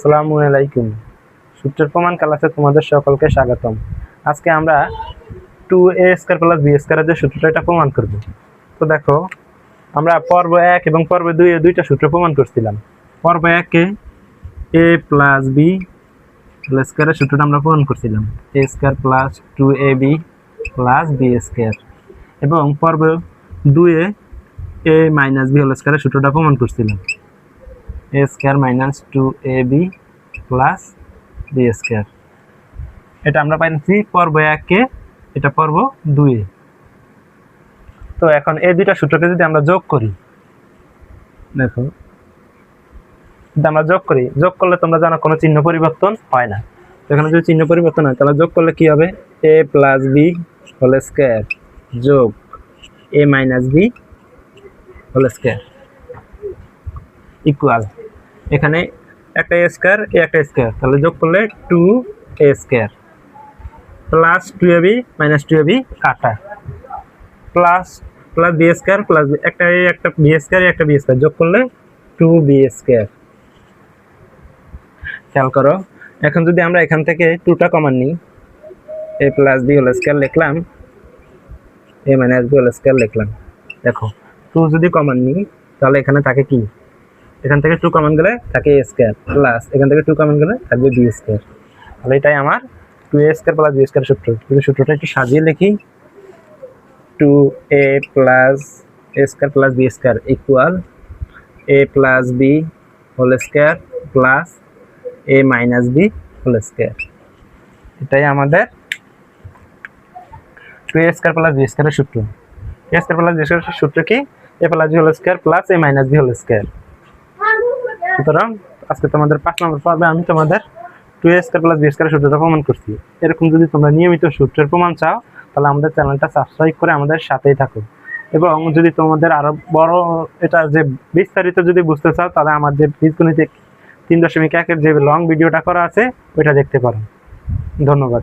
আসসালামু আলাইকুম। সূত্রের প্রমাণ ক্লাসে তোমাদের সকলকে স্বাগতম। আজকে আমরা 2a² + b² যে সূত্রটা এটা প্রমাণ করব। তো দেখো, আমরা পর্ব 1 এবং পর্ব 2 এ দুইটা সূত্র প্রমাণ করছিলাম। পর্ব 1 এ a + b² এর সূত্রটা আমরা প্রমাণ করছিলাম, a² + 2ab + b²। এবং পর্ব 2 এ a - b² এর সূত্রটা প্রমাণ করছিলাম, a² - 2ab + b²। এটা আমরা পাইছি পর্ব 1 এ, এটা পর্ব 2 এ। তো এখন এই দুইটা সূত্রকে যদি আমরা যোগ করি, দেখো যদি আমরা যোগ করলে তোমরা জানো কোনো চিহ্ন পরিবর্তন হয় না। এখানে যদি চিহ্ন পরিবর্তন হয় তাহলে যোগ করলে কি হবে? a + b² যোগ a - b² ইকুয়াল, এখানে একটা a² একটা স্কয়ার, তাহলে যোগ করলে 2a² প্লাস 2ab - 2ab কাটা প্লাস b² প্লাস একটা b² একটা b² যোগ করলে 2b²। খেয়াল করো, এখন যদি আমরা এখান থেকে 2টা কমন নিই, a + b² লিখলাম, a - b² লিখলাম। দেখো 2 যদি কমন নিই তাহলে এখানে থাকে কি, এখান থেকে 2 কমন গেলে থাকে a² প্লাস এখান থেকে 2 কমন গেলে থাকবে b²। তাহলে এটাই আমার 2a² + b² সূত্র। যদি সূত্রটা একটু সাজিয়ে লিখি, 2a + a² + b² equal a + b² plus a - b²। এটাই আমাদের 2a² + b² এর সূত্র। a² + b² এর সূত্র কি? a + b² plus a - b²। সুতরাং আজকে তোমাদের 5 নম্বর পর্বে আমি তোমাদের 2a² + b² এর সূত্রটা প্রমাণ করছি। এরকম যদি তোমরা নিয়মিত সূত্রের প্রমাণ চাও তাহলে আমাদের চ্যানেলটা সাবস্ক্রাইব করে আমাদের সাথেই থাকো। এবং যদি তোমাদের আরো বড় এটা যে বিস্তারিত যদি বুঝতে চাও তাহলে আমাদের বীজগণিত 3.1 এর যে লং ভিডিওটা করা আছে ওইটা দেখতে পারো। ধন্যবাদ।